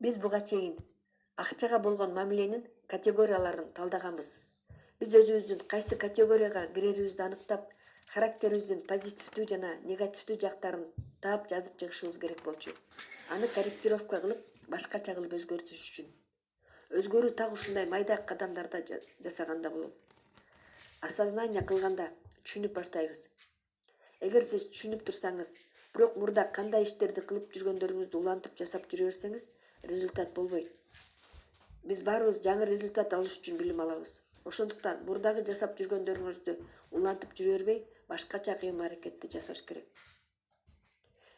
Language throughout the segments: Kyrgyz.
Биз буга чейин акчага болгон мамиленин категорияларын талдаганбыз. Биз өзүбүздүн кайсы категорияга кирерибизди аныктап, характерибиздин позитивдүү жана негативдүү жактарын таап жазып чыгышыбыз керек болчу. Аны корректировка кылып, башкача кылып өзгөртүш үчүн. Өзгөрүү так ушундай майда кадамдарда жасаганда болот. Осознание кылганда түшүнүп баштайбыз. Эгер сиз түшүнүп турсаңыз, бирок мурда кандай иштерди кылып жүргөндөрүңүздү улантып жасап жүрө берсеңиз, результат болбойт. Биз баарыбыз жаңы результат алыш үчүн билим алабыз. Ошондуктан мурдагы жасап жүргөндөрүңүздү улантып жүрө бербей, башкача кыйм-аракетти жасаш керек.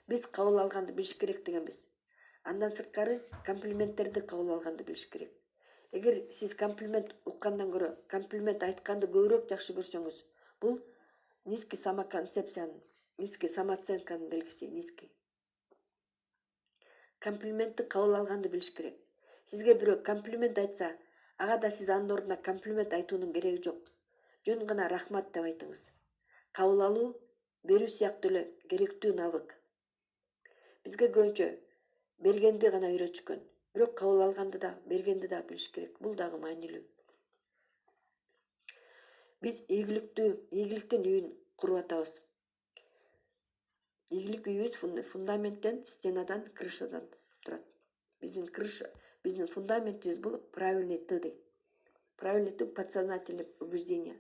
Биз кабыл алганды билиш керек дегенбиз. Андан сырткары комплименттерди кабыл алганды билиш керек. Эгер сиз комплимент уккандан көрө комплимент айтканды көбүрөөк жакшы көрсөңүз, бул низкий самоконцепциянын, низкий самооценканын белгиси, низкий. Комплиментти кабыл алганды билиш керек. Сизге бирөө комплимент айтса, ага да сиз анын ордуна комплимент айтуунун кереги жок. Жөн гана рахмат деп айтыңыз. Кабыл алуу, берүү сыяктуу эле керектүү навык. Бизге көбүнчө бергенди гана үйрөтүшкөн. Бирок кабыл алганды да, бергенди да билиш керек. Бул дагы маанилүү. Биз ийгиликтин үйүн куруп атабыз. Ийгилик үйүбүз фундаменттен, стенадан, крышадан турат. Биздин фундаментибиз бул правильный ты дейт. Правильный ты — подсознательный убеждение.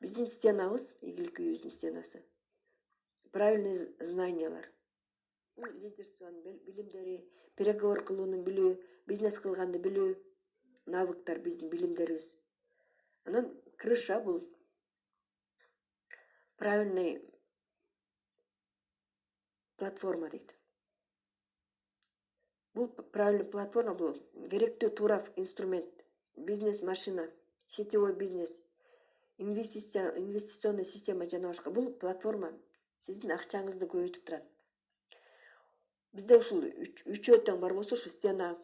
Биздин стенабыз, ийгилик үйүбүздүн стенасы. Правильный знаниялар. Лидерствонун билимдери, переговор кылууну билүү, бизнес кылганды билүү, навыктар биздин билимдерибиз. Анан крыша бул правильный платформа дейт. Бул правильный платформа бул керектүү туура инструмент, бизнес машина, сетевой бизнес, инвестиционный система жана башка. Бул платформа сиздин акчаңызды көбөйтүп турат. Бизде ушул үчөө тең бар болсо, ушу стена,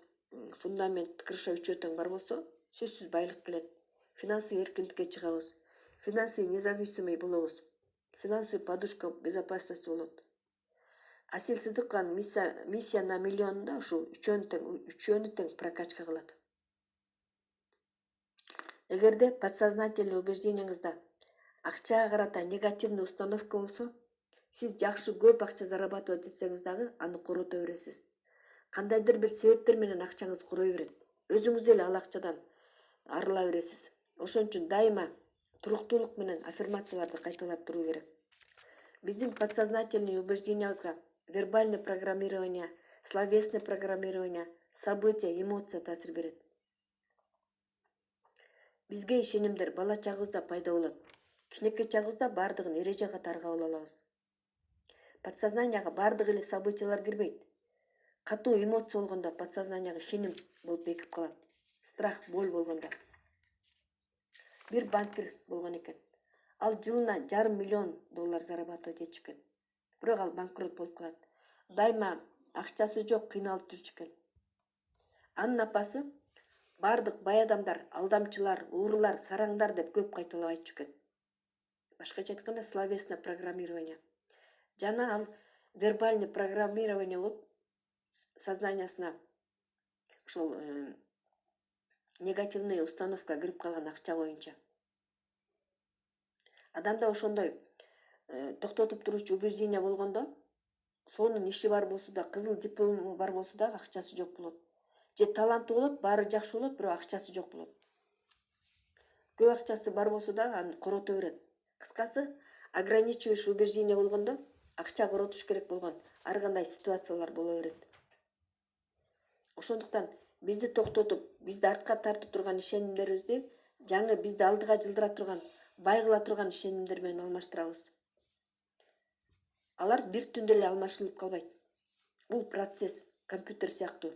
фундамент, крыша үчөө тең бар болсо, сөзсүз байлык келет. Финансовый эркиндикке чыгабыз. Финансовый независимый болобуз. Финансовый подушка безопасности болот. Асил Сыдыкованын миссия на миллионунда ушул үчөөнү тең прокачка кылат. Эгерде подсознательный убеждениеңизде акчага карата негативный установка болсо, сиз жакшы көп акча зарабатывать этсеңиз дагы аны корото бересиз. Кандайдыр бир себептер менен акчаңыз курой берет. Өзүңүз эле ал акчадан арыла бересиз. Ошон үчүн дайыма туруктуулук менен аффирмацияларды кайталап туруу керек. Биздин подсознательный убеждениябызга вербальный программирование, словесный программирование, события, эмоция таасир берет. Бизге ишенимдер бала чагыбызда пайда болот. Кичинекей чагыбызда бардыгын эреже катары кабыл алабыз. Подсознанияга бардык эле событиялар кирбейт. Катуу эмоция болгондо подсознанияга ишеним болуп бекип калат. Страх, боль болгондо. Бир банкир болгон экен. Ал жылына $500 000 зарабатывать этчү экен. Бирок ал банкрот болуп калат. Дайыма акчасы жок, кыйналып жүрчү экен. Анын апасы бардык бай адамдар алдамчылар, уурулар, сараңдар деп көп кайталап айтчу экен. Башкача айтканда словесное программирование. Жана ал вербальный программирование болуп сознаниясына ошол негативный установка кирип калган акча боюнча. Адамда ошондой токтотуп туручу убеждение болгондо, сонун иши бар болсо да, кызыл диплому бар болсо да акчасы жок болот. Же таланты болот, баары жакшы болот, бирок акчасы жок болот. Көп акчасы бар болсо да аны корото берет. Кыскасы, ограничивающий убеждение болгондо акча коротуш керек болгон ар кандай ситуациялар боло берет. Ошондуктан бизди токтотуп, бизди артка тартып турган ишенимдерибизди жаңы бизди алдыга жылдыра турган, байгыла турган ишенимдер менен алмаштырабыз. Алар бир түндө эле алмашылып калбайт. Бул процесс компьютер сыяктуу.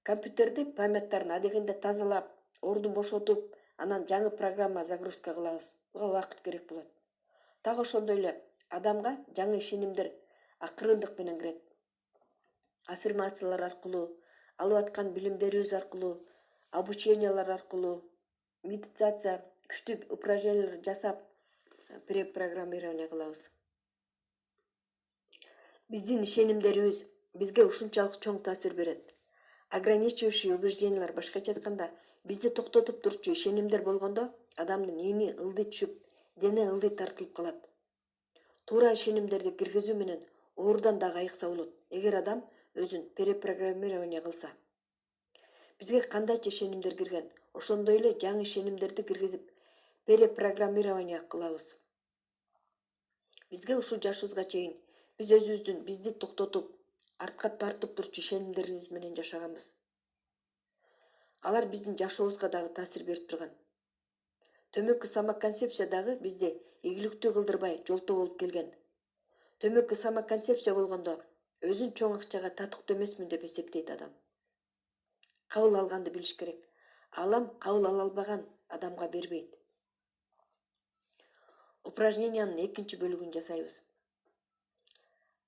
Компьютерди памяттарын адегенде тазалап, ордун бошотуп, анан жаңы программа загрузка кылабыз. Буга убакыт керек болот. Так ошондой эле адамга жаңы ишенимдер акырындык менен кирет. Аффирмациялар аркылуу, алып аткан билимдерибиз аркылуу, обучениялар аркылуу, медитация, күчтүү упражнениялар жасап, препрограммирование кылабыз. Биздин ишенимдерибиз бизге ушунчалык чоң таасир берет. Ограничивающий убеждениялар, башкача айтканда, бизди токтотуп турчу ишенимдер болгондо адамдын ини ылдый түшүп, дене ылдый тартылып калат. Туура ишенимдерди киргизүү менен оорудан дагы айыкса болот, эгер адам өзүн перепрограммирование кылса. Бизге кандайча ишенимдер кирген, ошондой эле жаңы ишенимдерди киргизип перепрограммирование кылабыз. Бизге ушул жашыбызга чейин биз өзүбүздүн бизди токтотуп, артка тартып турчу ишенимдерибиз менен жашаганбыз. Алар биздин жашообузга дагы таасир берип турган. Төмөккү самоконцепция дагы бизди ийгиликтүү кылдырбай жолтоо болуп келген. Төмөккү самоконцепция болгондо өзүн чоң акчага татыктуу эмесмин деп эсептейт адам. Кабыл алганды билиш керек. Алам кабыл ала албаган адамга бербейт. Упражнениянын экинчи бөлүгүн жасайбыз.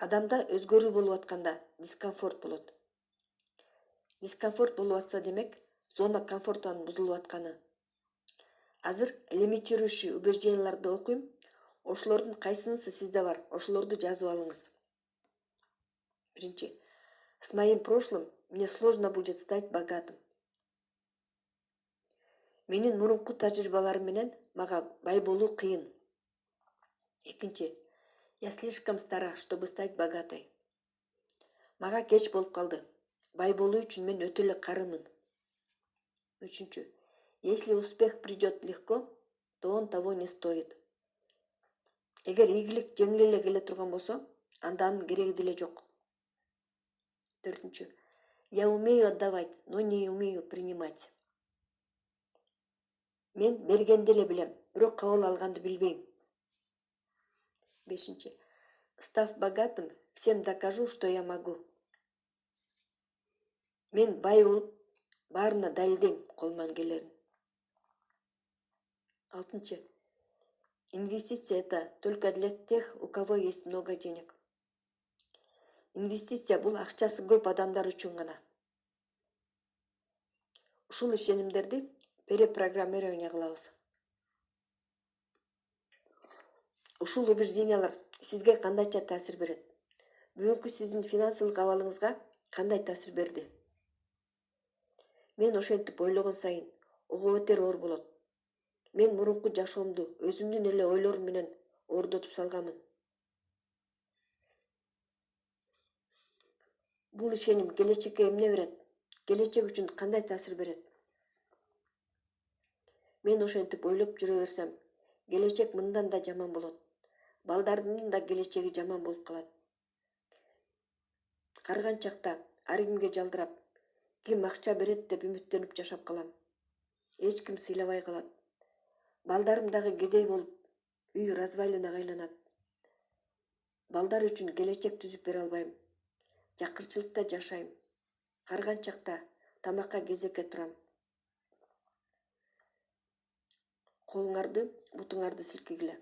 Адамда өзгөрүү болуп атканда дискомфорт болот. Дискомфорт болуп атса демек, зона комфортунун бузулуп атканы. Азыр лимитирующий убежденияларды окуйм. Ошолордун кайсынысы сизде бар? Ошолорду жазып алыңыз. Биринчи. С моим прошлым мне сложно будет стать богатым. Менин мурунку тажрыйбаларым менен мага бай болуу кыйын. Экинчи. Я слишком стара, чтобы стать богатой. Мага кеч болуп калды. Бай болуу үчүн мен өтө эле карымын. Үчүнчү. Если успех придет легко, то он того не стоит. Эгер ийгилик жеңил эле келе турган болсо, анда анын кереги деле жок. Төртүнчү. Я умею отдавать, но не умею принимать. Мен бергенди эле билем, бирок кабыл алганды билбейм. Бешинчи. Став богатым, всем докажу, что я могу. Мен бай болуп, баарына далилдейм колуман келерин. Алтынчы. Инвестиция это только для тех, у кого есть много денег. Инвестиция бул акчасы көп адамдар үчүн гана. Ушул ишенимдерди перепрограммирование кылабыз. Ушул убеждениялар сизге кандайча таасир берет? Бүгүнкү сиздин финансылык абалыңызга кандай таасир берди? Мен ошентип ойлогон сайын ого бетер оор болот. Мен мурунку жашоомду өзүмдүн эле ойлорум менен оордотуп салганмын. Бул ишеним келечекке эмне берет? Келечек үчүн кандай таасир берет? Мен ошентип ойлоп жүрө берсем, келечек мындан да жаман болот. Балдардын да келечеги жаман болуп калат. Карыган чакта ар кимге жалдырап, ким акча берет деп үмүттөнүп жашап калам. Эч ким сыйлабай калат. Балдарым дагы кедей болуп, үй развалинага айланат. Балдар үчүн келечек түзүп бере албайм. Жакырчылыкта жашайм. Карыган чакта тамакка кезекке турам. Колуңарды, бутуңарды силкегиле.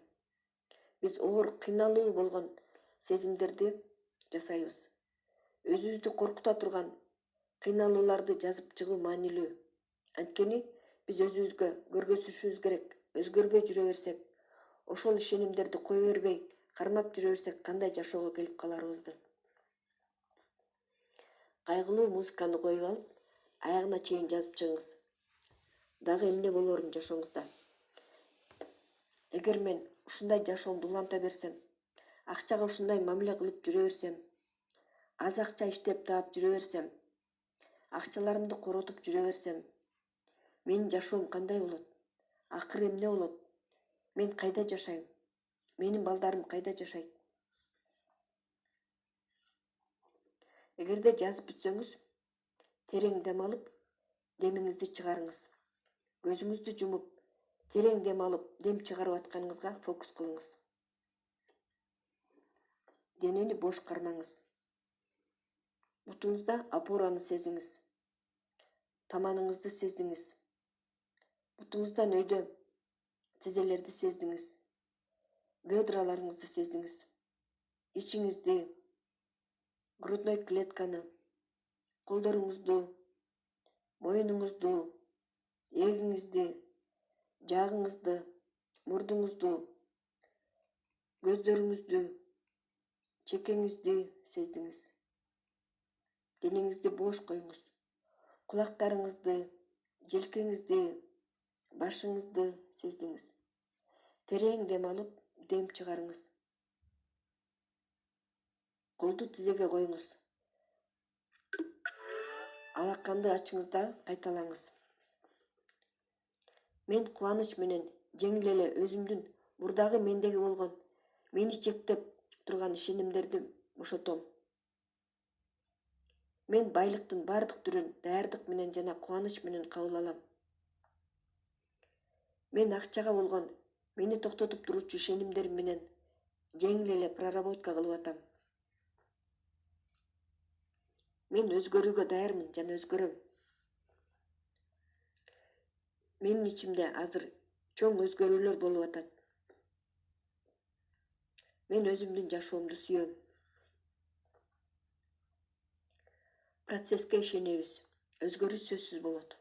Биз оор, кыйналуу болгон сезимдерди жасайбыз. Өзүбүздү коркута турган кыйналууларды жазып чыгуу маанилүү. Анткени биз өзүбүзгө көргөзүшүбүз керек. Өзгөрбөй жүрө берсек, ошол ишенимдерди кое бербей, кармап жүрө берсек, кандай жашоого келип каларыбызды. Кайгылуу музыканы коюп алып, аягына чейин жазып чыгыңыз. Дагы эмне болоорун жашооңузда. Эгер мен ушундай жашоомду уланта берсем, акчага ушундай мамиле кылып жүрө берсем, аз акча иштеп таап жүрө берсем, акчаларымды коротуп жүрө берсем, менин жашоом кандай болот? Акыры эмне болот? Мен кайда жашайм? Менин балдарым кайда жашайт? Эгерде жазып бүтсөңүз, терең дем алып, демиңизди чыгарыңыз. Көзүңүздү жумуп, терең дем алып, дем чыгарып атканыңызга фокус кылыңыз. Денени бош кармаңыз. Бутуңузда опораны сезиңиз. Таманыңызды сездиңиз. Бутуңуздан өйдө тизелерди сездиңиз. Бедраларыңызды сездиңиз. Ичиңизди, грудной клетканы, колдоруңузду, моюнуңузду, эгиңизди, жаагыңызды, мурдуңузду, көздөрүңүздү, чекеңизди сездиңиз. денеңизди бош коюңуз. Кулактарыңызды, желкеңизди, башыңызды сездиңиз. Терең дем алып, дем чыгарыңыз. Колду тизеге коюңуз. Алаканды ачыңыз да кайталаңыз. Мен кубаныч менен жеңил эле өзүмдүн мурдагы мендеги болгон, мени чектеп турган ишенимдерди бошотом. Мен байлыктын бардык түрүн даярдык менен жана кубаныч менен кабыл алам. Мен акчага болгон мени токтотуп турчу ишенимдерим менен жеңил эле проработка кылып атам. Мен өзгөрүүгө даярмын жана өзгөрөм. Менин ичимде азыр чоң өзгөрүүлөр болуп атат. Мен өзүмдүн жашоомду сүйөм. Процесске ишенебиз. Өзгөрүү сөзсүз болот.